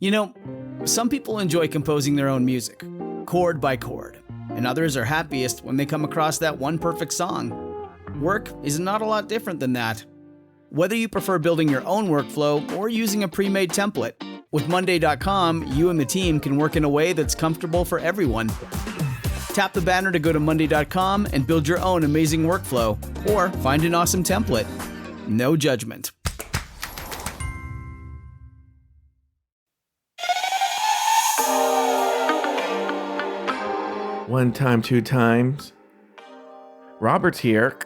You know, some people enjoy composing their own music, chord by chord, and others are happiest when they come across that one perfect song. Work is not a lot different than that. Whether you prefer building your own workflow or using a pre-made template, with Monday.com, you and the team can work in a way that's comfortable for everyone. Tap the banner to go to Monday.com and build your own amazing workflow, or find an awesome template. No judgment. One time, two times. Robert's here.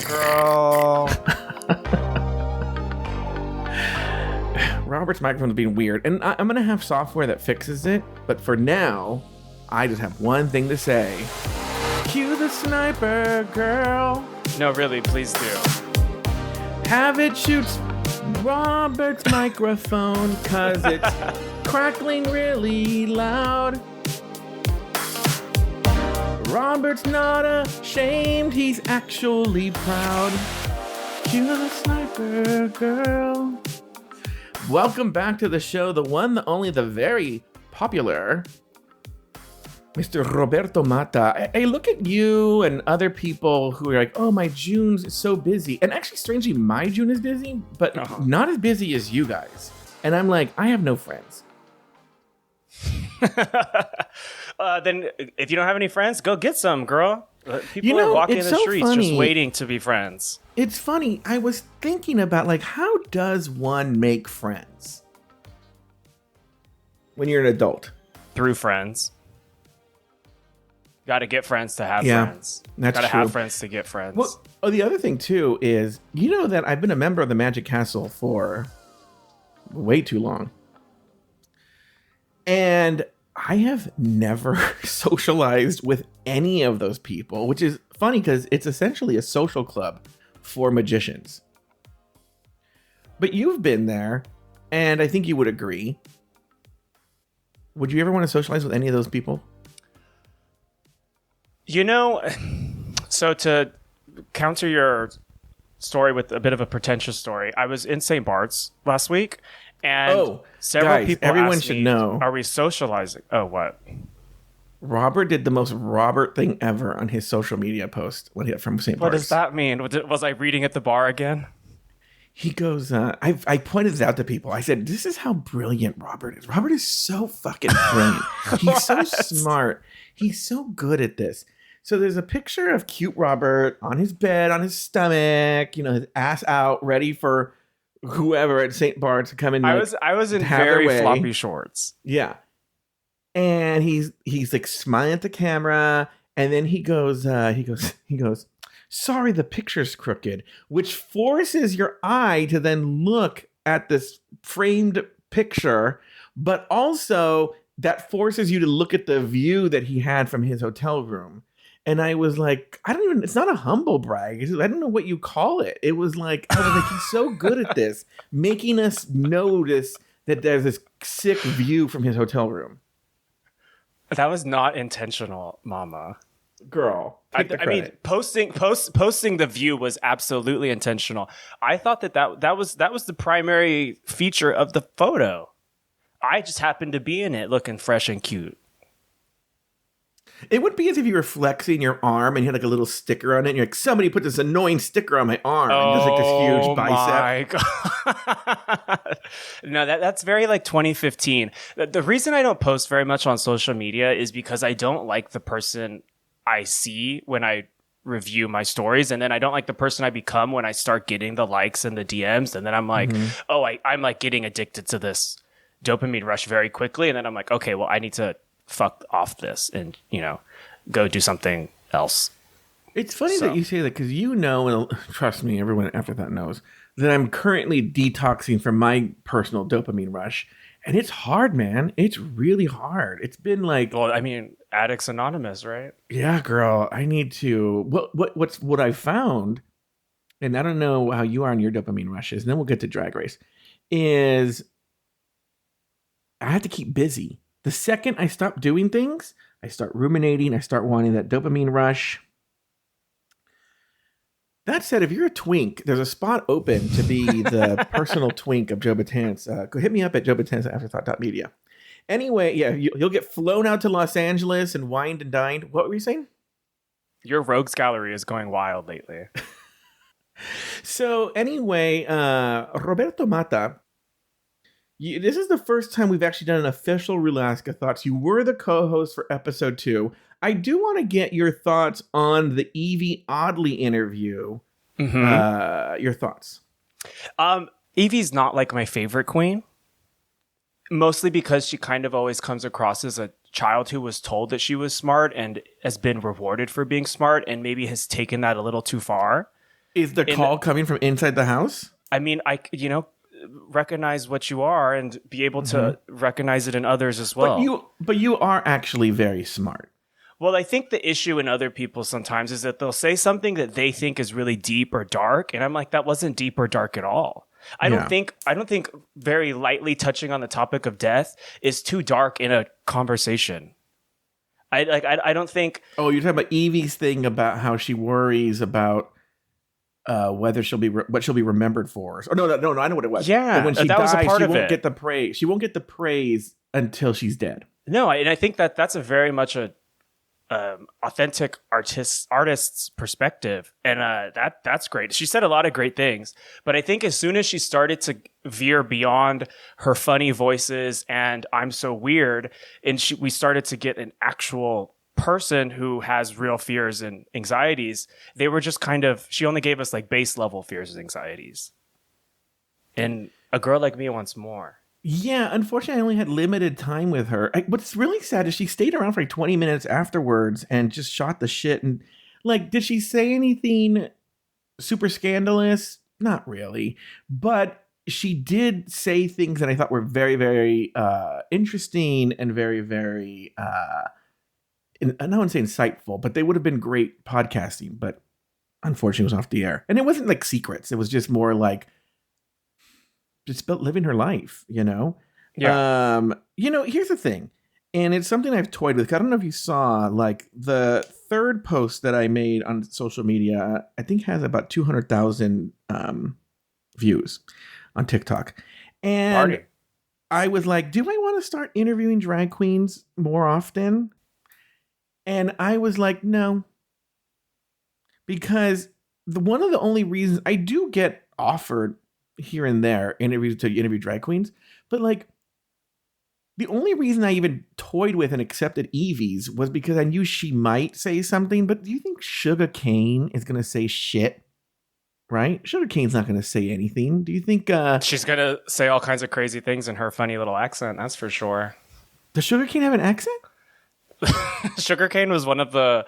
Girl. Robert's microphone's being weird, and I'm going to have software that fixes it, but for now, I just have one thing to say. Cue the sniper, girl. No, really, please do. Have it shoot Robert's microphone, cause it's crackling really loud. Robert's not ashamed, he's actually proud. Cue the sniper, girl. Welcome back to the show, the one, the only, the very popular Mr. Roberto Mata. Hey, look at you and other people who are like, oh, my June is so busy. And actually, strangely, my June is busy, but not as busy as you guys. And I'm like, I have no friends. Then if you don't have any friends, go get some, girl. People are walking the streets just waiting to be friends. It's funny. I was thinking about, like, how does one make friends when you're an adult? Through friends. Got to get friends to have friends. That's Got to true. have friends to get friends. Well, the other thing, too, is, you know that I've been a member of the Magic Castle for way too long. And I have never socialized with any of those people, which is funny because it's essentially a social club for magicians. But you've been there, and I think you would agree. Would you ever want to socialize with any of those people? You know, so to counter your story with a bit of a pretentious story, I was in St. Bart's last week, and several people everyone asked should me, know. are we socializing? Oh, what? Robert did the most Robert thing ever on his social media post from St. Bart's. What does that mean? Was I reading at the bar again? He goes, I pointed this out to people. I said, this is how brilliant Robert is. Robert is so fucking brilliant. He's so smart. He's so good at this. So there's a picture of cute Robert on his bed, on his stomach, his ass out, ready for whoever at St. Bart's to come in. I was in very floppy shorts. Yeah. And he's like smiling at the camera, and then he goes, sorry, the picture's crooked, which forces your eye to then look at this framed picture, but also that forces you to look at the view that he had from his hotel room. And I was like, it's not a humble brag. I don't know what you call it. It was like, he's so good at this, making us notice that there's this sick view from his hotel room. That was not intentional, Mama. Girl, I mean, posting the view was absolutely intentional. I thought that was the primary feature of the photo. I just happened to be in it, looking fresh and cute. It would be as if you were flexing your arm and you had like a little sticker on it. And you're like, somebody put this annoying sticker on my arm. And there's like this huge bicep. My God. No, that's very like 2015. The reason I don't post very much on social media is because I don't like the person I see when I review my stories. And then I don't like the person I become when I start getting the likes and the DMs. And then I'm like, I'm like getting addicted to this dopamine rush very quickly. And then I'm like, okay, well, I need to fuck off this and go do something else. It's funny that you say that because and trust me, everyone after that knows that I'm currently detoxing from my personal dopamine rush, and it's hard, man. It's really hard. It's been like, well, I mean, Addicts Anonymous, right? Yeah, girl. I need to. What I found, and I don't know how you are on your dopamine rushes, and then we'll get to Drag Race. Is I have to keep busy. The second I stop doing things, I start ruminating. I start wanting that dopamine rush. That said, if you're a twink, there's a spot open to be the personal twink of Joe Batanz. Go hit me up at joebatanz@afterthought.media. Anyway, yeah, you'll get flown out to Los Angeles and wined and dined. What were you saying? Your rogues gallery is going wild lately. So anyway, Roberto Mata, this is the first time we've actually done an official Rulaska Thoughts. You were the co-host for episode 2. I do want to get your thoughts on the Evie Oddly interview. Your thoughts. Evie's not like my favorite queen. Mostly because she kind of always comes across as a child who was told that she was smart and has been rewarded for being smart and maybe has taken that a little too far. Is the call coming from inside the house? I mean, recognize what you are and be able to recognize it in others as well. But you are actually very smart. Well, I think the issue in other people sometimes is that they'll say something that they think is really deep or dark, and I'm like, that wasn't deep or dark at all. I don't think very lightly touching on the topic of death is too dark in a conversation. I don't think. Oh, you're talking about Evie's thing about how she worries about whether what she'll be remembered for. Oh, no, I know what it was. Yeah, but when she that dies, was a part she of won't it. get the praise. She won't get the praise until she's dead. No, and I think that's a very much a authentic artist's perspective, and that's great. She said a lot of great things, but I think as soon as she started to veer beyond her funny voices and I'm so weird, and we started to get an actual person who has real fears and anxieties, they were just she only gave us like base level fears and anxieties, and a girl like me wants more. Yeah, unfortunately, I only had limited time with her. What's really sad is she stayed around for like 20 minutes afterwards and just shot the shit. And like, did she say anything super scandalous? Not really. But she did say things that I thought were very, very interesting and very, very, I don't want to say insightful, but they would have been great podcasting. But unfortunately, it was off the air. And it wasn't like secrets. It was just more like, it's about living her life, Yeah. Here's the thing, and it's something I've toyed with. I don't know if you saw, like, the third post that I made on social media, I think has about 200,000 views on TikTok. And I was like, do I want to start interviewing drag queens more often? And I was like, no. Because one of the only reasons I do get offered here and there interview drag queens, but like the only reason I even toyed with and accepted Evie's was because I knew she might say something. But do you think Sugar Cane is going to say shit? Right? Sugar Cane's not going to say anything. Do you think she's going to say all kinds of crazy things in her funny little accent? That's for sure. Does Sugar Cane have an accent? Sugar Cane was one of the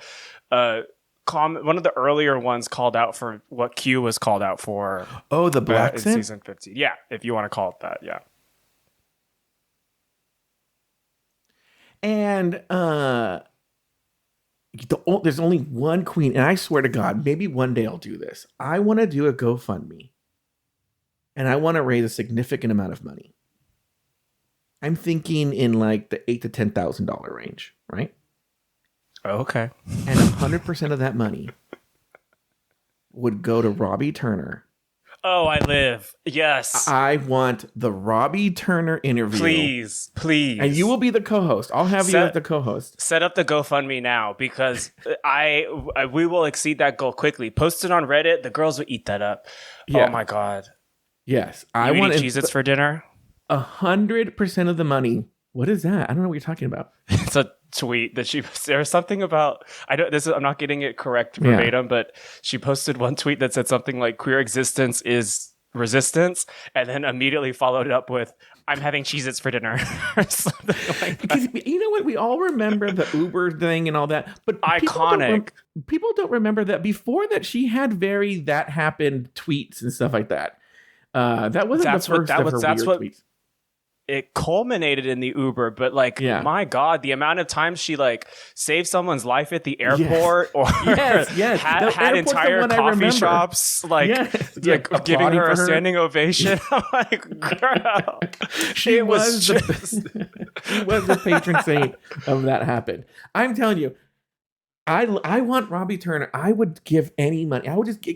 one of the earlier ones called out for what Q was called out for. Oh, the black in season 15. Yeah, if you want to call it that, yeah. And there's only one queen, and I swear to God, maybe one day I'll do this. I want to do a GoFundMe, and I want to raise a significant amount of money. I'm thinking in like the $8,000 to $10,000 range, right? Oh, okay. And 100% of that money would go to Robbie Turner. Oh, I live. Yes. I want the Robbie Turner interview. Please. And you will be the co-host. I'll have you as the co-host. Set up the GoFundMe now, because we will exceed that goal quickly. Post it on Reddit. The girls will eat that up. Yeah. Oh my God. Yes. I want Cheez-Its for dinner. 100% of the money. What is that? I don't know what you're talking about. It's a tweet that there was something about, I'm not getting it correct verbatim, but she posted one tweet that said something like queer existence is resistance, and then immediately followed it up with, I'm having Cheez-Its for dinner. Or something like that. Because you know what? We all remember the Uber thing and all that, but iconic. People don't remember that before that she had very that happened tweets and stuff like that. That wasn't the first of her weird tweets. It culminated in the Uber, but my God, the amount of times she saved someone's life at the airport, or had entire coffee shops giving her a standing ovation. I'm like, girl, she was the patron saint of that happened. I'm telling you, I want Robbie Turner. I would give any money.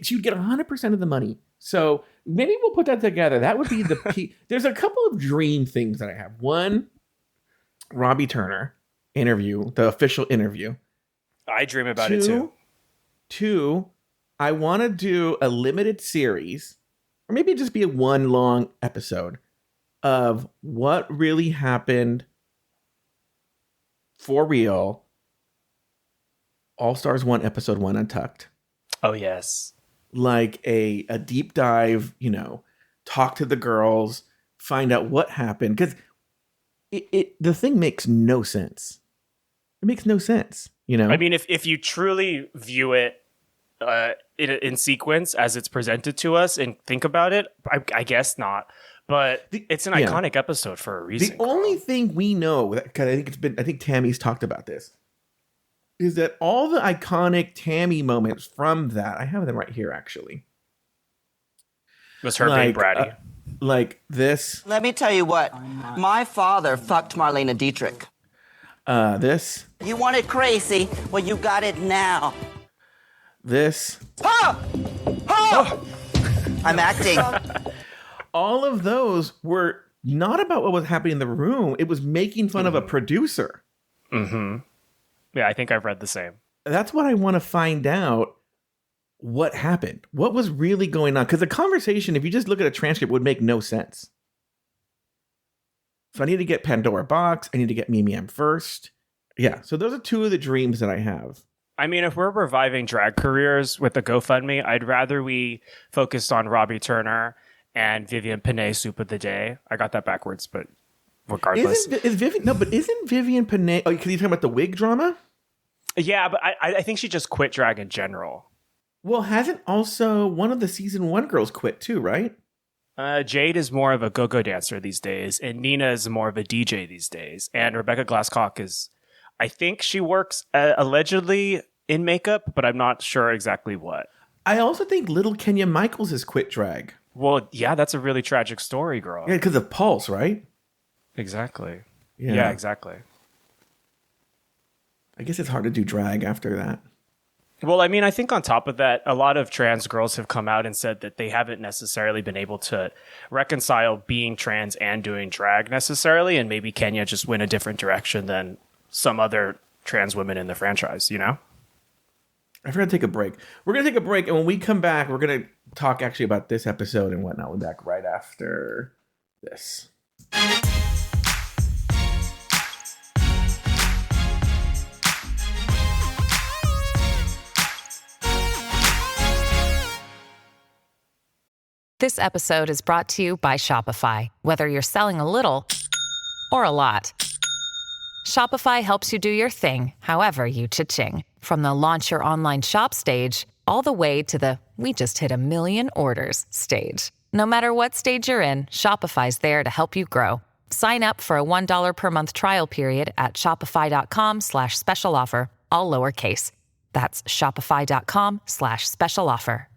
She would get 100% of the money. So maybe we'll put that together. That would be the There's a couple of dream things that I have. One, Robbie Turner interview, the official interview. I dream about it too. Two, I want to do a limited series, or maybe just be a one long episode of what really happened for real. All Stars 1, Episode 1 Untucked. Oh, yes. Like a deep dive, talk to the girls, find out what happened. Because the thing makes no sense. It makes no sense, I mean, if you truly view it in sequence as it's presented to us and think about it, I guess not. But it's an iconic episode for a reason. The only thing we know, because I think Tammy's talked about this, is that all the iconic Tammy moments from that, I have them right here actually, was her being bratty. Like this. Let me tell you what. My father fucked Marlena Dietrich. This. You want it crazy? Well, you got it now. This. I'm acting. All of those were not about what was happening in the room. It was making fun of a producer. Mm-hmm. Yeah, I think I've read the same. That's what I want to find out. What happened? What was really going on? Because the conversation, if you just look at a transcript, would make no sense. So I need to get Pandora Box. I need to get Mimi M first. Yeah, so those are two of the dreams that I have. I mean, if we're reviving drag careers with the GoFundMe, I'd rather we focused on Robbie Turner and Vivian Panay Soup of the Day. I got that backwards, but regardless. Isn't Vivian Panay... Oh, because you're talking about the wig drama? Yeah, but I think she just quit drag in general. Well, hasn't also one of the season 1 girls quit too, right? Jade is more of a go-go dancer these days, and Nina is more of a DJ these days. And Rebecca Glasscock is... I think she works allegedly in makeup, but I'm not sure exactly what. I also think Little Kenya Michaels has quit drag. Well, yeah, that's a really tragic story, girl. Yeah, because of Pulse, right? Exactly. Yeah, exactly. I guess it's hard to do drag after that. Well, I mean, I think on top of that, a lot of trans girls have come out and said that they haven't necessarily been able to reconcile being trans and doing drag necessarily, and maybe Kenya just went a different direction than some other trans women in the franchise, I forgot to take a break. We're going to take a break, and when we come back, we're going to talk actually about this episode and whatnot. We'll be back right after this. This episode is brought to you by Shopify. Whether you're selling a little or a lot, Shopify helps you do your thing, however you cha-ching. From the launch your online shop stage, all the way to the we just hit 1 million orders stage. No matter what stage you're in, Shopify's there to help you grow. Sign up for a $1 per month trial period at shopify.com/special offer, all lowercase. That's shopify.com/special offer.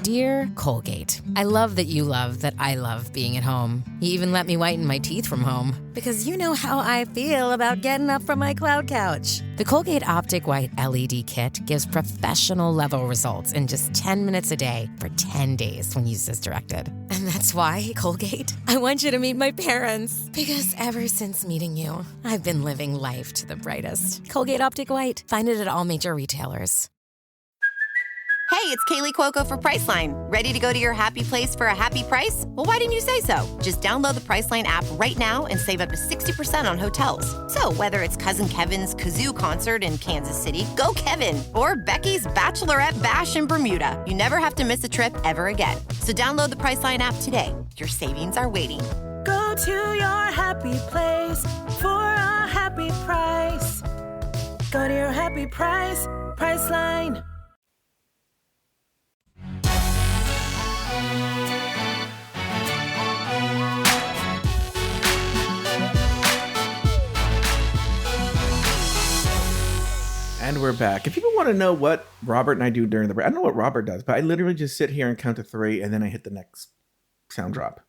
Dear Colgate, I love that you love that I love being at home. You even let me whiten my teeth from home. Because you know how I feel about getting up from my cloud couch. The Colgate Optic White LED Kit gives professional-level results in just 10 minutes a day for 10 days when used as directed. And that's why, Colgate, I want you to meet my parents. Because ever since meeting you, I've been living life to the brightest. Colgate Optic White. Find it at all major retailers. Hey, it's Kaylee Cuoco for Priceline. Ready to go to your happy place for a happy price? Well, why didn't you say so? Just download the Priceline app right now and save up to 60% on hotels. So whether it's Cousin Kevin's Kazoo Concert in Kansas City, go Kevin, or Becky's Bachelorette Bash in Bermuda, you never have to miss a trip ever again. So download the Priceline app today. Your savings are waiting. Go to your happy place for a happy price. Go to your happy price, Priceline. And we're back. If people want to know what Robert and I do during the break, I don't know what Robert does, but I literally just sit here and count to 3, and then I hit the next sound drop.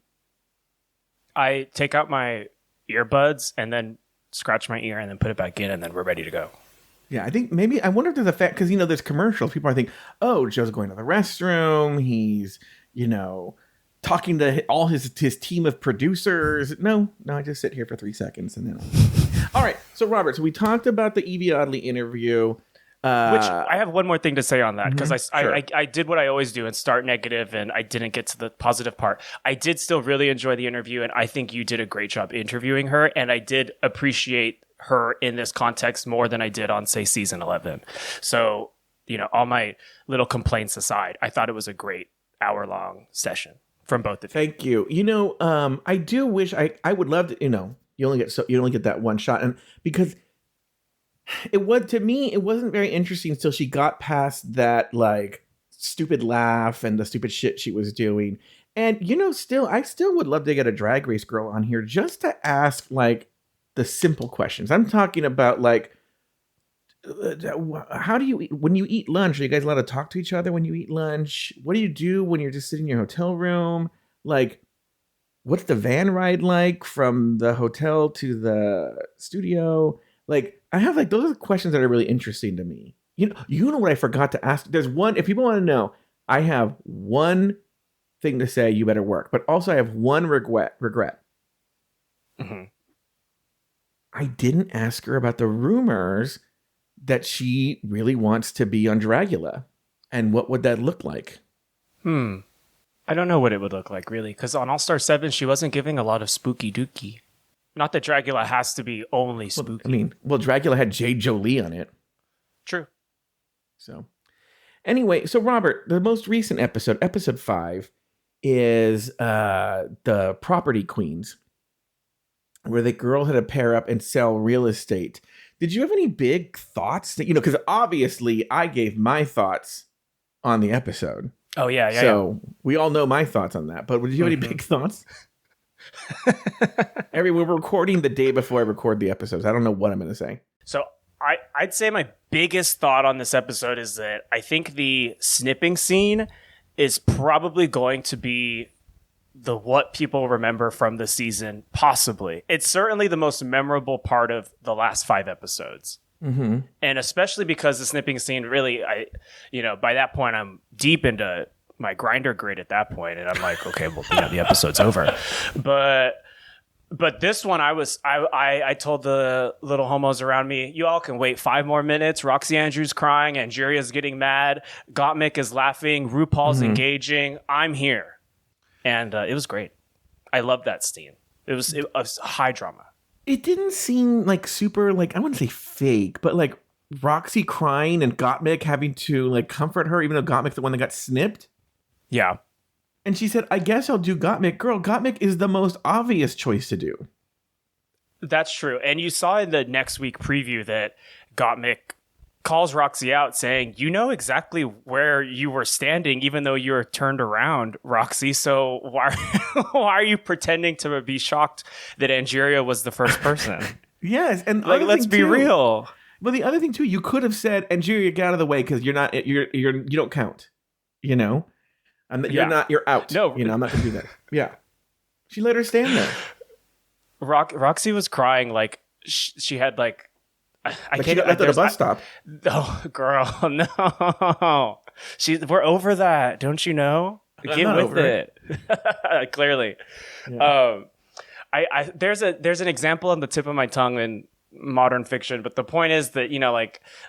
I take out my earbuds and then scratch my ear, and then put it back in, and then we're ready to go. Yeah, I think maybe, I wonder if there's a fact, because, there's commercials. People are thinking, oh, Joe's going to the restroom. He's, talking to all his team of producers. No, I just sit here for 3 seconds and then all right. So Robert, we talked about the Evie Oddly interview. Which I have one more thing to say on that, because Sure. I did what I always do and start negative, and I didn't get to the positive part. I did still really enjoy the interview, and I think you did a great job interviewing her, and I did appreciate her in this context more than I did on, say, season 11. So, all my little complaints aside, I thought it was a great hour-long session from both of you. Thank you. I do wish I would love to, you only get that one shot, and because to me it wasn't very interesting until she got past that like stupid laugh and the stupid shit she was doing. And I still would love to get a Drag Race girl on here just to ask like the simple questions. I'm talking about like, how do you eat when you eat lunch? Are you guys allowed to talk to each other when you eat lunch? What do you do when you're just sitting in your hotel room? Like, what's the van ride like from the hotel to the studio? Like, I have like, those are the questions that are really interesting to me. You know what I forgot to ask? There's one, if people want to know, I have one thing to say, you better work, but also I have one regret. Mm-hmm. I didn't ask her about the rumors that she really wants to be on Dragula. And what would that look like? I don't know what it would look like, really, because on All-Star 7, she wasn't giving a lot of spooky dookie. Not that Dragula has to be only spooky. Dragula had J. Jolie on it. True. So, anyway, Robert, the most recent episode 5, is the Property Queens, where the girl had to pair up and sell real estate. Did you have any big thoughts? Because obviously I gave my thoughts on the episode. Oh, yeah. So we all know my thoughts on that. But did you have any big thoughts? We're recording the day before I record the episodes. I don't know what I'm going to say. So I'd say my biggest thought on this episode is that I think the snipping scene is probably going to be what people remember from the season, possibly. It's certainly the most memorable part of the last 5 episodes. Mm-hmm. And especially because the snipping scene really, by that point, I'm deep into my grinder grid at that point, and I'm like, okay, well, the episode's over. But this one, I told the little homos around me, you all can wait 5 more minutes. Roxy Andrews crying, Angeria's getting mad, Gottmik is laughing, RuPaul's engaging. I'm here. And it was great. I loved that scene. It was high drama. It didn't seem like super, like, I wouldn't say fake, but like Roxy crying and Gottmik having to like comfort her, even though Gottmik's the one that got snipped. Yeah. And she said, I guess I'll do Gottmik. Girl, Gottmik is the most obvious choice to do. That's true. And you saw in the next week preview that Gottmik calls Roxy out saying, you know exactly where you were standing, even though you were turned around, Roxy. So why are you pretending to be shocked that Angeria was the first person? Yes. And like, let's be real. Well, the other thing too, you could have said, Angeria, get out of the way because you don't count, You're out. No. I'm not going to do that. Yeah. She let her stand there. Roxy was crying like she had like, she got left at a bus stop. Oh, girl, no. We're over that, don't you know? Get with it. Clearly. Yeah. There's an example on the tip of my tongue in modern fiction, but the point is that,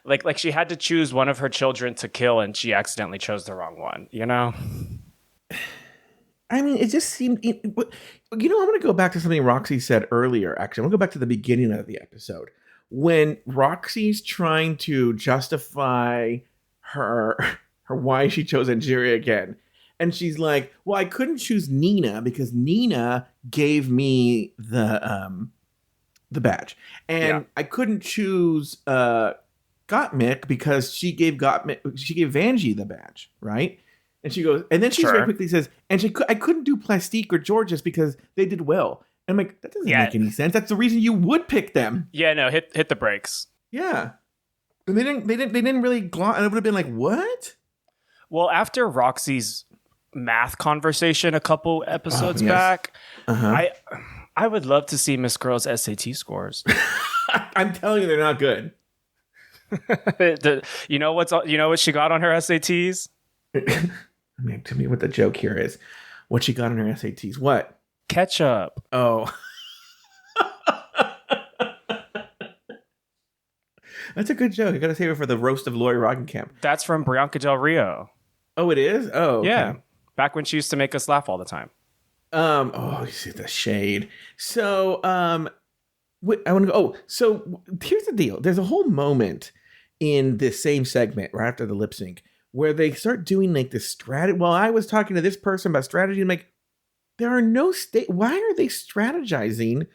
like she had to choose one of her children to kill and she accidentally chose the wrong one, I mean, it just seemed, I'm going to go back to something Roxy said earlier, actually. I'm going to go back to the beginning of the episode. When Roxy's trying to justify her why she chose Angeria again. And she's like, well, I couldn't choose Nina because Nina gave me the badge. And I couldn't choose Gottmik because she gave Vanjie the badge, right? And she goes, and then she very quickly says, I couldn't do Plastique or Georges because they did well. And I'm like, that doesn't make any sense. That's the reason you would pick them. Yeah, no, hit the brakes. Yeah. And they didn't really gloss, and it would have been like, what? Well, after Roxy's math conversation a couple episodes back, I would love to see Miss Girl's SAT scores. I'm telling you, they're not good. You know what she got on her SATs? I mean, tell me what the joke here is. What she got on her SATs? What? Ketchup. Oh. That's a good joke. I gotta save it for the roast of Lori Roggenkamp. That's from Bianca Del Rio. Oh, it is? Oh, okay. Yeah. Back when she used to make us laugh all the time. You see the shade. So, I want to go. Oh, so here's the deal. There's a whole moment in this same segment right after the lip sync where they start doing like this strategy. Well, I was talking to this person about strategy. I'm like, there are no stakes. Why are they strategizing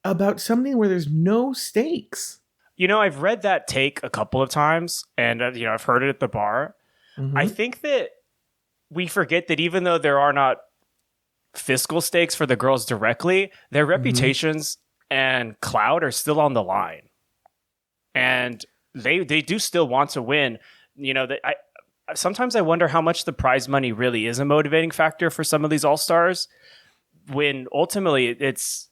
about something where there's no stakes? You know, I've read that take a couple of times, and I've heard it at the bar. Mm-hmm. I think that we forget that even though there are not fiscal stakes for the girls directly, their reputations and clout are still on the line, and they do still want to win. You know, sometimes I wonder how much the prize money really is a motivating factor for some of these all-stars, when ultimately it's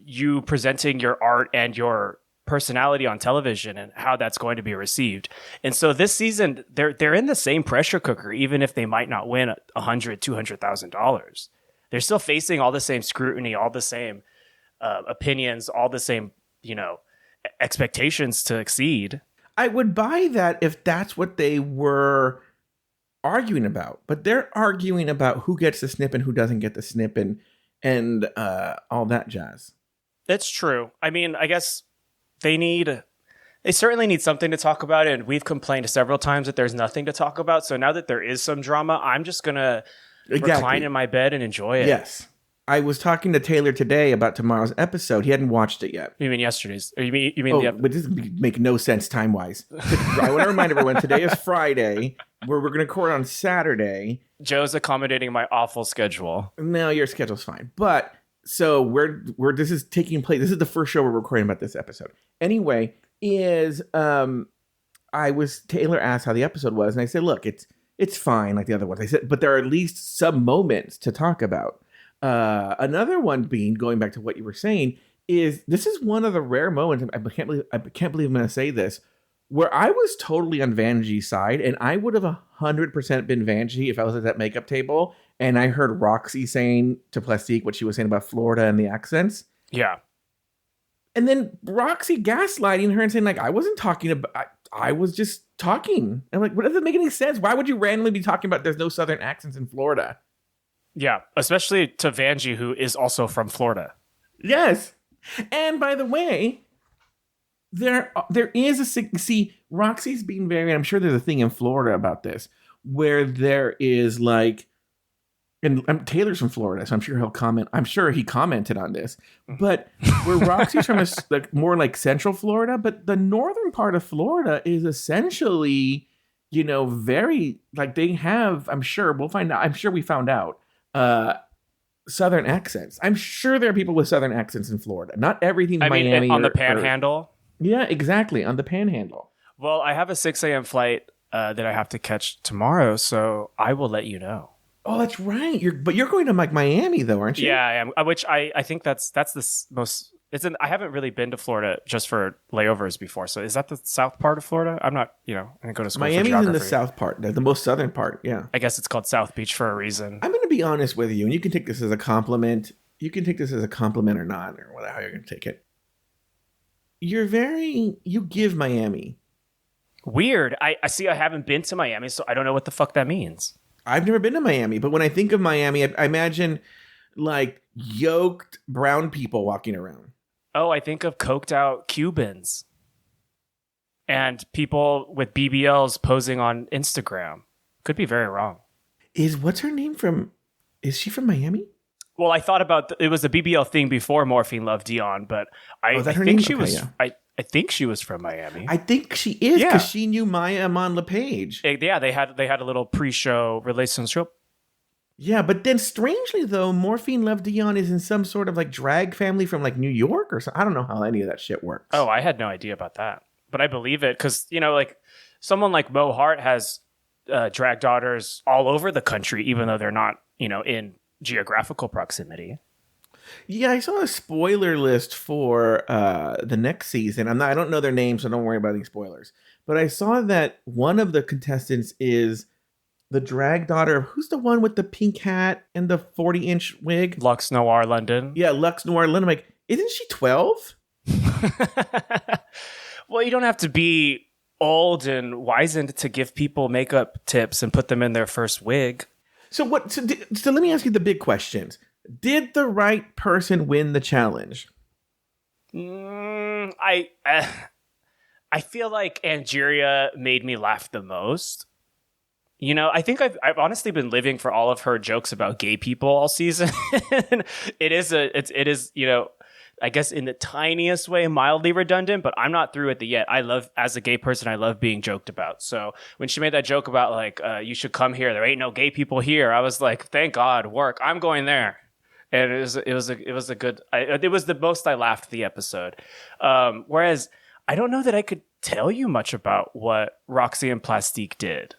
you presenting your art and your personality on television and how that's going to be received. And so this season, they're in the same pressure cooker, even if they might not win $100,000-$200,000. They're still facing all the same scrutiny, all the same opinions, all the same, expectations to exceed. I would buy that if that's what they were arguing about, but they're arguing about who gets the snip and who doesn't get the snip and all that jazz. That's true. I mean, I guess they certainly need something to talk about, and we've complained several times that there's nothing to talk about. So now that there is some drama, I'm just gonna recline in my bed and enjoy it. Yes. I was talking to Taylor today about tomorrow's episode. He hadn't watched it yet. You mean yesterday's? Or you mean but this make no sense time-wise. I want to remind everyone, today is Friday. We're going to record on Saturday. Joe's accommodating my awful schedule. No, your schedule's fine. But so where this is taking place, this is the first show we're recording about this episode. Anyway, Taylor asked how the episode was, and I said, look, it's fine like the other ones. I said, but there are at least some moments to talk about. Another one being, going back to what you were saying, is this is one of the rare moments, I can't believe I'm going to say this, where I was totally on Vanjie's side, and I would have 100% been Vanjie if I was at that makeup table and I heard Roxy saying to Plastique what she was saying about Florida and the accents. Yeah. And then Roxy gaslighting her and saying, like, I wasn't talking about, I was just talking. I'm like, what doesn't make any sense? Why would you randomly be talking about there's no Southern accents in Florida? Yeah, especially to Vanjie, who is also from Florida. Yes. And by the way, there is Roxy's being very, I'm sure there's a thing in Florida about this, where there is like, and Taylor's from Florida, so I'm sure he'll comment. I'm sure he commented on this, but where Roxy's from is like more like central Florida, but the northern part of Florida is essentially, very like they have, I'm sure we'll find out. I'm sure we found out. Southern accents. I'm sure there are people with Southern accents in Florida. Not everything Miami on the Panhandle. Yeah, exactly, on the Panhandle. Well, I have a 6 a.m. flight that I have to catch tomorrow, so I will let you know. Oh, that's right. You're going to like Miami though, aren't you? Yeah, I am. Which I think that's the most. I haven't really been to Florida just for layovers before. So is that the south part of Florida? I'm not. I didn't go to school. Miami's for geography. in the south part, the most southern part. Yeah. I guess it's called South Beach for a reason. I'm going to be honest with you, and you can take this as a compliment. You can take this as a compliment or not, or how you're going to take it. You give Miami. Weird. I see. I haven't been to Miami, so I don't know what the fuck that means. I've never been to Miami, but when I think of Miami, I imagine like yoked brown people walking around. Oh, I think of coked out Cubans and people with BBLs posing on Instagram. Could be very wrong. What's her name from? Is she from Miami? Well, I thought about it was a BBL thing before Morphine Love Dion, but I think she was. Yeah. I think she was from Miami. I think she is because she knew Maya Amon LePage. Yeah, they had a little pre-show relationship. Yeah, but then strangely though, Morphine Love Dion is in some sort of like drag family from like New York or something. I don't know how any of that shit works. Oh, I had no idea about that, but I believe it because like someone like Mo Hart has drag daughters all over the country, even though they're not in geographical proximity. Yeah, I saw a spoiler list for the next season. I don't know their names, so don't worry about any spoilers. But I saw that one of the contestants is the drag daughter. Who's the one with the pink hat and the 40-inch wig? Lux Noir London. Yeah, Lux Noir London. I'm like, isn't she 12? Well, you don't have to be old and wizened to give people makeup tips and put them in their first wig. So let me ask you the big questions. Did the right person win the challenge? I feel like Angeria made me laugh the most. You know, I think I've honestly been living for all of her jokes about gay people all season. It is, you know, I guess in the tiniest way, mildly redundant, but I'm not through with it yet. As a gay person, I love being joked about. So when she made that joke about like, you should come here, there ain't no gay people here, I was like, thank God, work, I'm going there. And it was the most I laughed the episode. Whereas I don't know that I could tell you much about what Roxy and Plastique did.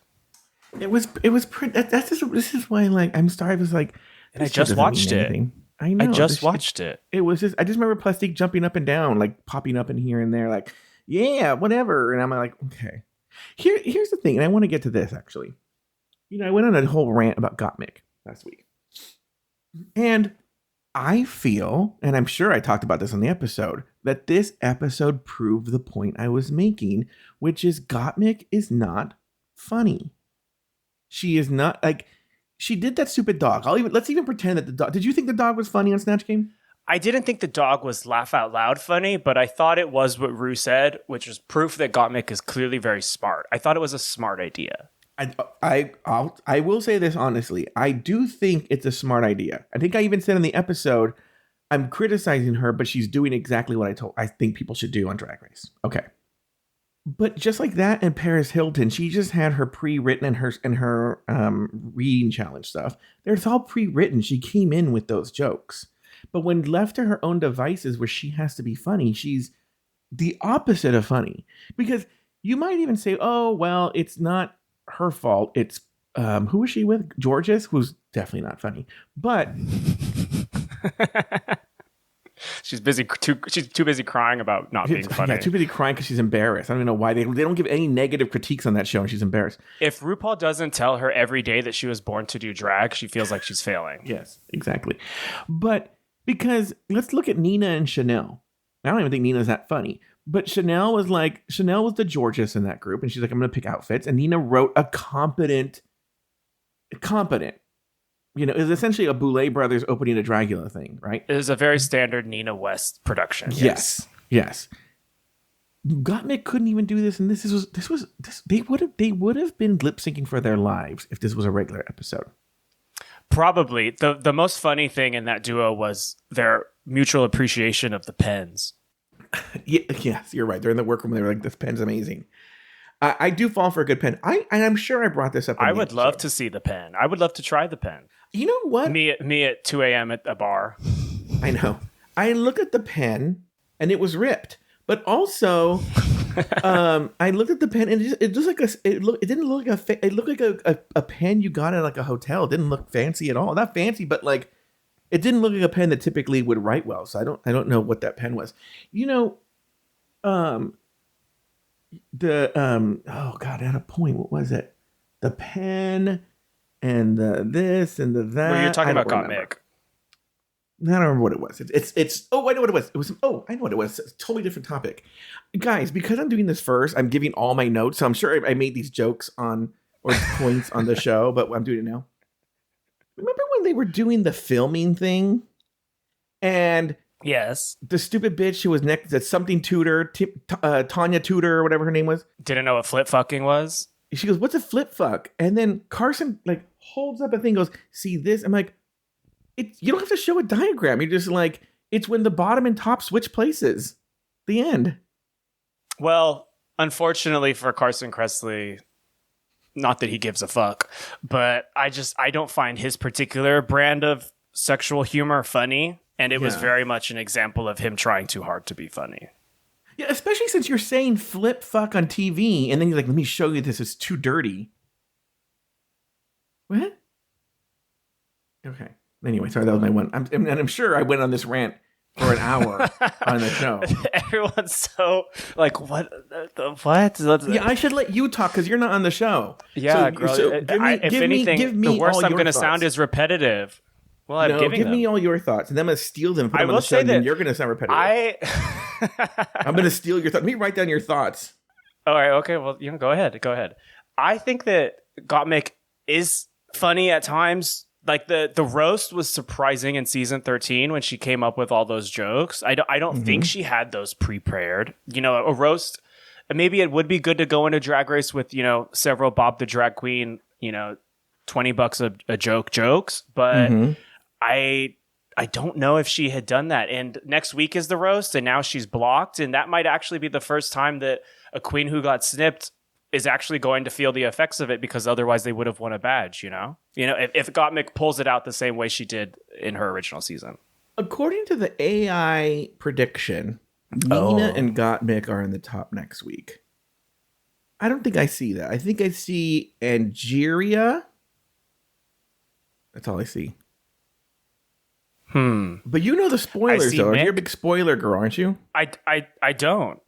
It was pretty. This is why, like, I'm sorry. I was like, and I just watched it. I know. I just watched it. It was just. I just remember Plastique jumping up and down, like popping up in here and there, like, yeah, whatever. And I'm like, okay. Here's the thing, and I want to get to this actually. You know, I went on a whole rant about Gottmik last week, and I feel, and I'm sure I talked about this on the episode, that this episode proved the point I was making, which is Gottmik is not funny. She is not, like, she did that stupid dog. Let's even pretend that the dog. Did you think the dog was funny on Snatch Game? I didn't think the dog was laugh out loud funny, but I thought it was what Rue said, which was proof that Gottmik is clearly very smart. I thought it was a smart idea. I will say this honestly. I do think it's a smart idea. I think I even said in the episode, I'm criticizing her, but she's doing exactly what I think people should do on Drag Race. Okay. But just like that and Paris Hilton, she just had her pre-written and her reading challenge stuff. It's all pre-written. She came in with those jokes. But when left to her own devices where she has to be funny, she's the opposite of funny. Because you might even say, oh, well, it's not her fault. It's who was she with? Georges, who's definitely not funny. But she's too busy crying about not being funny. Yeah, too busy crying because she's embarrassed. I don't even know why they don't give any negative critiques on that show, and she's embarrassed. If RuPaul doesn't tell her every day that she was born to do drag, she feels like she's failing. Yes, exactly. But because let's look at Nina and Chanel. I don't even think Nina's that funny. But Chanel was the Georges in that group, and she's like, I'm going to pick outfits. And Nina wrote a competent. You know, it's essentially a Boulet Brothers opening a Dragula thing, right? It is a very standard Nina West production. Yes. Gottmik couldn't even do this, and this they would have been lip syncing for their lives if this was a regular episode. Probably. The most funny thing in that duo was their mutual appreciation of the pens. Yes, you're right. They're in the workroom. They were like, "This pen's amazing." I do fall for a good pen. I'm sure I brought this up. I would love to see the pen. I would love to try the pen. You know what? Me at 2 a.m. at a bar. I know. I looked at the pen and it was ripped. But also, I looked at the pen and it looked like a pen you got at like a hotel. It didn't look fancy at all. Not fancy, but like it didn't look like a pen that typically would write well. So I don't know what that pen was. You know, oh God, I had a point. What was it? The pen and the this and the that. Well, you're talking about Gottmik. I don't remember what it was. It's I know what it was. I know what it was. It's a totally different topic. Guys, because I'm doing this first, I'm giving all my notes. So I'm sure I made these jokes or points on the show, but I'm doing it now. Remember when they were doing the filming thing? And yes, the stupid bitch who was next to something Tudor, Tanya Tudor or whatever her name was. Didn't know what flip fucking was. She goes, "What's a flip fuck?" And then Carson like holds up a thing, goes, "See this?" I'm like, you don't have to show a diagram. You're just like, it's when the bottom and top switch places. The end. Well, unfortunately for Carson Kressley, not that he gives a fuck, but I don't find his particular brand of sexual humor funny. And it was very much an example of him trying too hard to be funny. Yeah, especially since you're saying flip fuck on TV, and then you're like, let me show you this. It's too dirty. What? Okay. Anyway, sorry, that was my one. I'm sure I went on this rant for an hour on the show. Everyone's so like, what? What? Yeah, I should let you talk because you're not on the show. Yeah, if anything, the worst I'm going to sound is repetitive. Well, I'm giving give me all your thoughts, and then I'm going to steal them. Put them on the show, and then you're going to sound repetitive. I'm going to steal your thoughts. Let me write down your thoughts. All right. Okay. Well, go ahead. Go ahead. I think that Gottmik is funny at times. Like the roast was surprising in season 13 when she came up with all those jokes. I don't think she had those prepared. A roast. Maybe it would be good to go into Drag Race with several Bob the Drag Queen $20 a joke jokes, but I don't know if she had done that. And next week is the roast, and now she's blocked, and that might actually be the first time that a queen who got snipped is actually going to feel the effects of it, because otherwise they would have won a badge, if Gottmik pulls it out the same way she did in her original season. According to the AI prediction, Nina and Gottmik are in the top next week. I don't think I see that. I think I see Angeria. That's all I see. But you know the spoilers, though. You're a big spoiler girl, aren't you? I don't.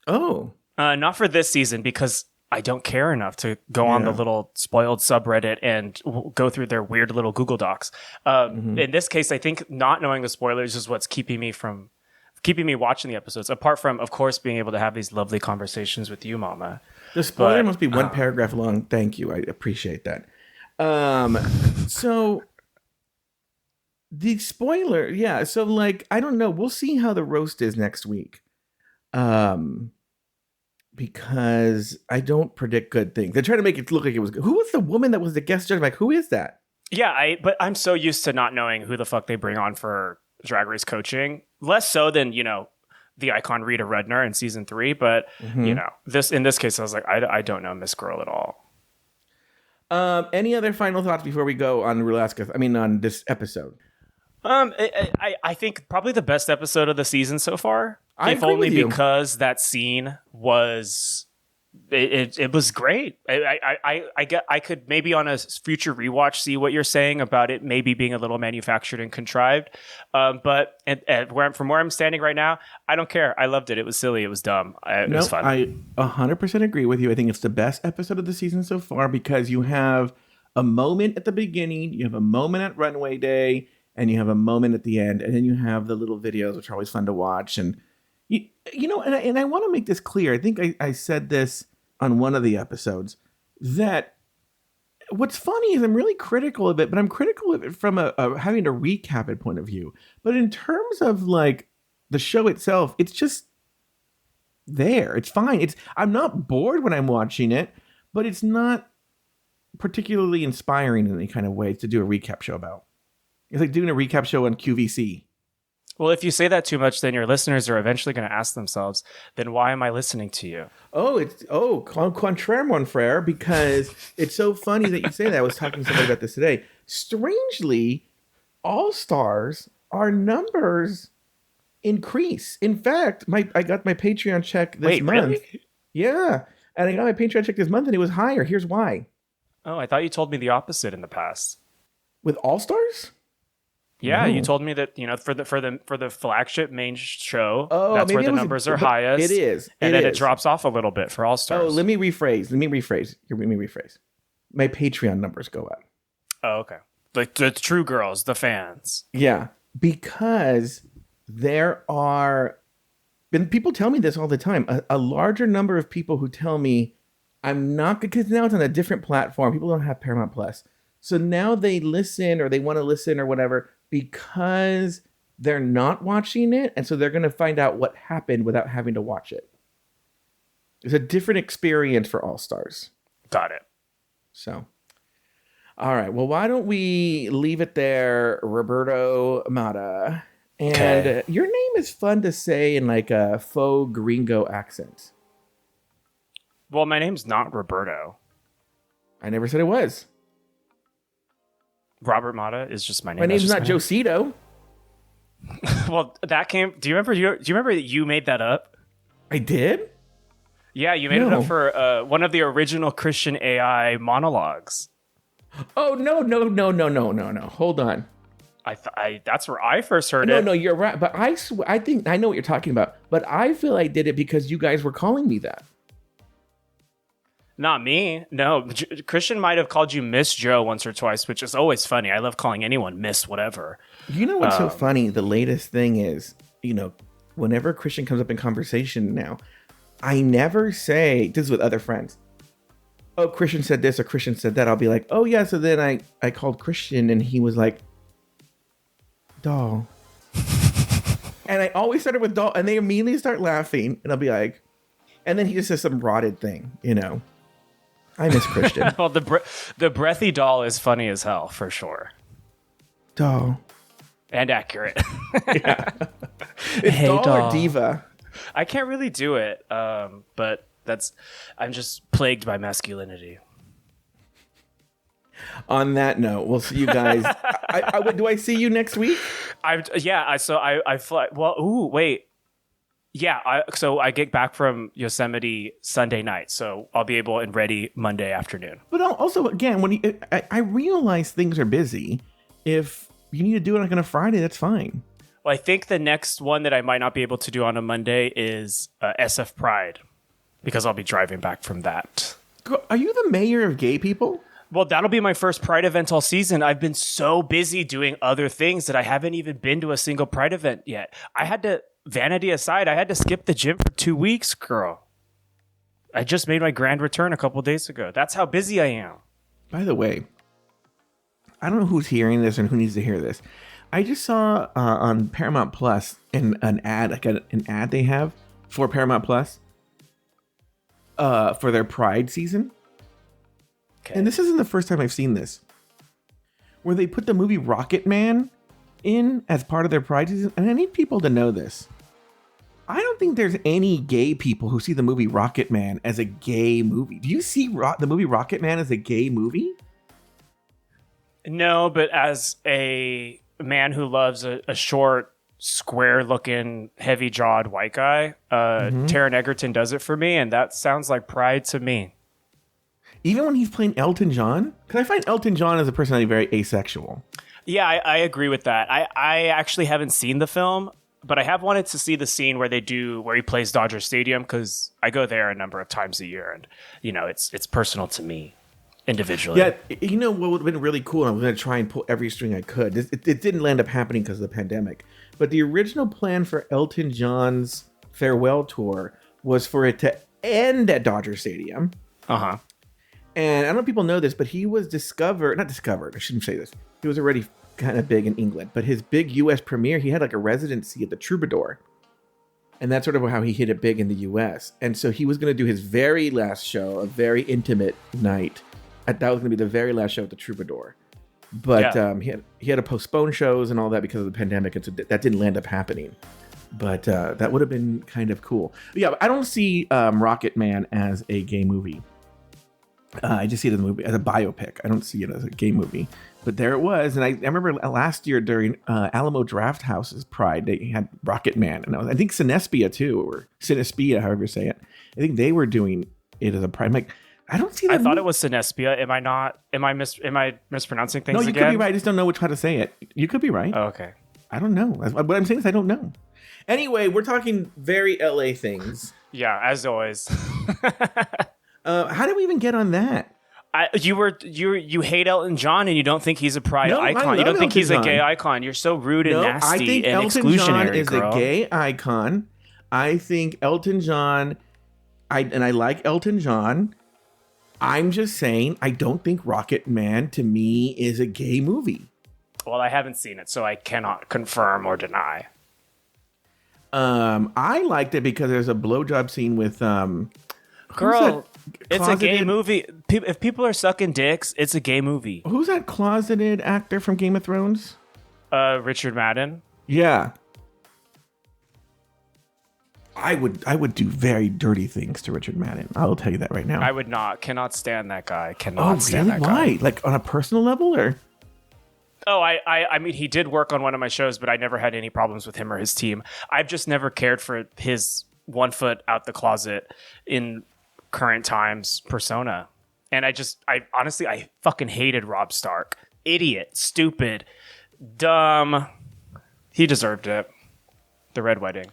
Oh. Not for this season, because I don't care enough to go on the little spoiled subreddit and go through their weird little Google Docs. In this case, I think not knowing the spoilers is what's keeping me watching the episodes, apart from, of course, being able to have these lovely conversations with you, Mama. The spoiler must be one paragraph long. Thank you. I appreciate that. So the spoiler, yeah. So I don't know. We'll see how the roast is next week. Because I don't predict good things. They're trying to make it look like it was good. Who was the woman that was the guest judge? Who is that? Yeah, but I'm so used to not knowing who the fuck they bring on for Drag Race coaching. Less so than, the icon Rita Rudner in season 3. But, in this case, I was like, I don't know Miss Girl at all. Any other final thoughts before we go on on this episode? I think probably the best episode of the season so far. If only because that scene was it was great. I could maybe on a future rewatch see what you're saying about it maybe being a little manufactured and contrived. But from where I'm standing right now, I don't care. I loved it. It was silly. It was dumb. It was fun. I 100% agree with you. I think it's the best episode of the season so far because you have a moment at the beginning, you have a moment at Runway Day, and you have a moment at the end, and then you have the little videos, which are always fun to watch. And and I want to make this clear. I think I said this on one of the episodes that what's funny is I'm really critical of it, but I'm critical of it from a having to recap it point of view. But in terms of the show itself, it's just there. It's fine. I'm not bored when I'm watching it, but it's not particularly inspiring in any kind of way to do a recap show about. It's like doing a recap show on QVC. Well, if you say that too much, then your listeners are eventually going to ask themselves, then why am I listening to you? Contraire, mon frère, because it's so funny that you say that. I was talking to somebody about this today. Strangely, All Stars, our numbers increase. In fact, I got my Patreon check this month. Really? Yeah. And I got my Patreon check this month and it was higher. Here's why. Oh, I thought you told me the opposite in the past. With All Stars? Yeah, you told me that for the flagship main show, that's where the numbers are highest. It is, and then it drops off a little bit for All Stars. Oh, let me rephrase. My Patreon numbers go up. Oh, okay. Like the true girls, the fans. Yeah, because there are, and people tell me this all the time. A larger number of people who tell me I'm not, because now it's on a different platform. People don't have Paramount Plus, so now they listen or they want to listen or whatever. Because they're not watching it, and so they're going to find out what happened without having to watch it. It's a different experience for All Stars. Got it. So, all right. Well, why don't we leave it there, Roberto Mata? And your name is fun to say in a faux gringo accent. Well, my name's not Roberto. I never said it was. Robert Mata is just my name. My name's not Josito. Well, that came. Do you remember that you made that up? I did? Yeah, you made it up for one of the original Christian AI monologues. Oh, no. Hold on. That's where I first heard No, it. no, you're right. But I think I know what you're talking about. But I feel I did it because you guys were calling me that. Not me. No, Christian might have called you Miss Joe once or twice, which is always funny. I love calling anyone Miss whatever. You know what's so funny? The latest thing is, whenever Christian comes up in conversation now, I never say, this is with other friends, oh, Christian said this or Christian said that. I'll be like, oh yeah, so then I called Christian and he was like, doll. And I always started with doll and they immediately start laughing and I'll be like, and then he just says some rotted thing, I miss Christian. Well, the breathy doll is funny as hell, for sure. Doll. And accurate. Yeah. It's Hey, doll doll. or diva. I can't really do it, but I'm just plagued by masculinity. On that note, we'll see you guys. Do I see you next week? I fly. Well, ooh, wait. Yeah, so I get back from Yosemite Sunday night, so I'll be able and ready Monday afternoon. But also, again, I realize things are busy. If you need to do it on a Friday, that's fine. Well, I think the next one that I might not be able to do on a Monday is SF Pride, because I'll be driving back from that. Girl, are you the mayor of gay people? Well, that'll be my first Pride event all season. I've been so busy doing other things that I haven't even been to a single Pride event yet. Vanity aside, I had to skip the gym for 2 weeks, girl. I just made my grand return a couple days ago. That's how busy I am. By the way, I don't know who's hearing this and who needs to hear this. I just saw on Paramount Plus an ad, like an ad they have for Paramount Plus for their Pride season. Okay. And this isn't the first time I've seen this, where they put the movie Rocket Man in as part of their Pride season. And I need people to know this. I don't think there's any gay people who see the movie Rocket Man as a gay movie. Do you see the movie Rocket Man as a gay movie? No, but as a man who loves a short, square-looking, heavy-jawed white guy, Taron Egerton does it for me, and that sounds like Pride to me. Even when he's playing Elton John? Because I find Elton John as a personality very asexual. Yeah, I agree with that. I actually haven't seen the film, but I have wanted to see the scene where he plays Dodger Stadium, because I go there a number of times a year, and it's personal to me individually. Yeah, what would have been really cool, and I was going to try and pull every string I could. It didn't end up happening because of the pandemic, but the original plan for Elton John's farewell tour was for it to end at Dodger Stadium. Uh-huh. And I don't know if people know this, but he was not discovered, I shouldn't say this. He was already kind of big in England, but his big US premiere, he had like a residency at the Troubadour. And that's sort of how he hit it big in the US. And so he was going to do his very last show, a very intimate night. That was going to be the very last show at the Troubadour. But he had to postpone shows and all that because of the pandemic. And so that didn't end up happening. But that would have been kind of cool. But yeah, I don't see Rocket Man as a gay movie. I just see it as a biopic. I don't see it as a gay movie. But there it was. And I remember last year during Alamo Drafthouse's Pride, they had Rocket Man. And I think Cinespia too, or Cinespia, however you say it. I think they were doing it as a Pride. I'm like, I don't see that. I thought it was Cinespia. Am I not? Am I mispronouncing things again? No, you could be right. I just don't know how to say it. You could be right. Oh, okay. I don't know. What I'm saying is I don't know. Anyway, we're talking very LA things. Yeah, as always. How did we even get on that? You hate Elton John and you don't think he's a Pride icon. You don't think he's a gay icon. You're so rude and nasty I think and Elton exclusionary. John is girl. a gay icon. I think Elton John, I like Elton John. I'm just saying I don't think Rocket Man to me is a gay movie. Well, I haven't seen it, so I cannot confirm or deny. I liked it because there's a blowjob scene with girl. It's a gay movie. If people are sucking dicks, it's a gay movie. Who's that closeted actor from Game of Thrones? Richard Madden. Yeah. I would do very dirty things to Richard Madden. I'll tell you that right now. I would not. Cannot stand that guy. Cannot stand that guy. Why? Like on a personal level, or? Oh, I mean, he did work on one of my shows, but I never had any problems with him or his team. I've just never cared for his 1 foot out the closet in current times persona. And I honestly fucking hated Rob Stark. Idiot, stupid, Dumb. He deserved it. The red wedding.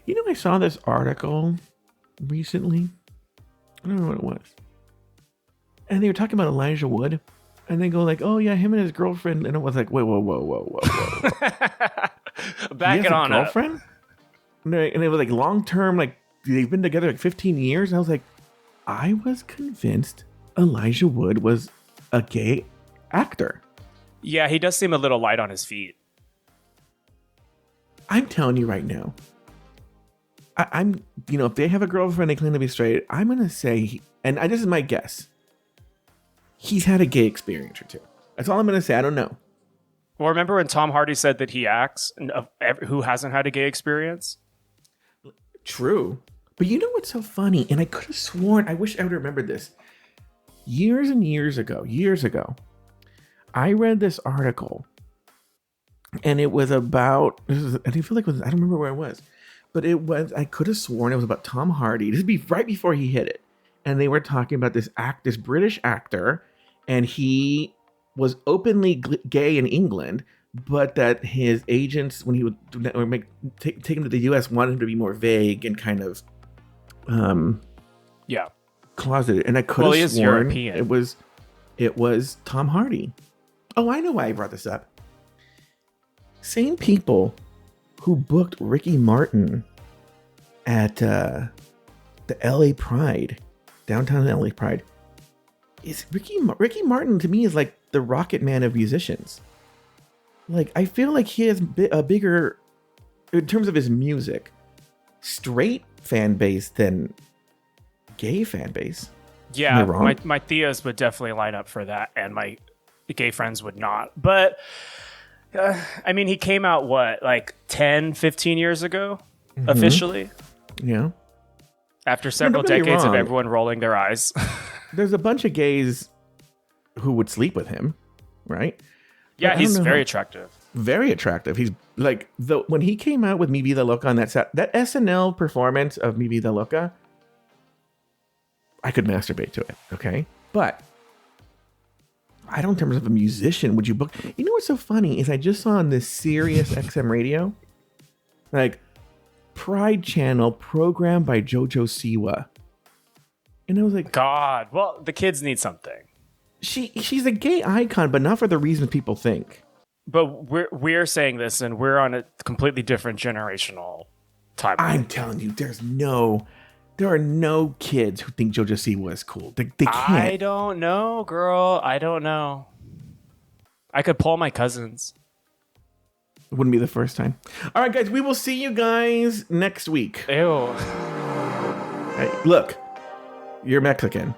You know, I saw this article recently. I don't know what it was. And they were talking about Elijah Wood. And they go like, oh, yeah, him and his girlfriend. And it was like, whoa. Back it on up. Girlfriend? And it was like long-term, like they've been together like 15 years. And I was like, I was convinced Elijah Wood was a gay actor. Yeah, he does seem a little light on his feet. I'm telling you right now. I'm, if they have a girlfriend, they claim to be straight. I'm going to say, this is my guess. He's had a gay experience or two. That's all I'm going to say. I don't know. Well, remember when Tom Hardy said that he acts, who hasn't had a gay experience? True. But you know what's so funny? And I could have sworn, I wish I would have remembered this. Years and years ago, I read this article. And it was about, I don't remember where it was. But I could have sworn it was about Tom Hardy. This would be right before he hit it. And they were talking about this British actor. And he was openly gay in England. But that his agents, when he would take him to the US, wanted him to be more vague and kind of closeted. And I could have sworn European. it was Tom Hardy. Oh, I know why I brought this up. Same people who booked Ricky Martin at the LA Pride, downtown LA Pride, is Ricky Martin to me is like the Rocket Man of musicians. Like, I feel like he has a bigger, in terms of his music, straight fan base than gay fan base. Yeah, Am I wrong? my Theas would definitely line up for that, and my gay friends would not. But, I mean, he came out, like 10, 15 years ago, officially? Yeah. After several decades of everyone rolling their eyes. There's a bunch of gays who would sleep with him, right? Yeah, he's very attractive. Very attractive. He's like, when he came out with Mi Vida Loca on that SNL performance of Mi Vida Loca, I could masturbate to it, okay? But I don't, in terms of a musician, would you book? You know what's so funny is I just saw on this Sirius XM radio, like, Pride Channel programmed by JoJo Siwa. And I was like, God, well, the kids need something. She's a gay icon, but not for the reasons people think. But we're saying this, and we're on a completely different generational timeline. I'm telling you, there are no kids who think JoJo Siwa is cool. They can't. I don't know, girl. I don't know. I could poll my cousins. It wouldn't be the first time. All right, guys, we will see you guys next week. Ew. Hey, look, you're Mexican.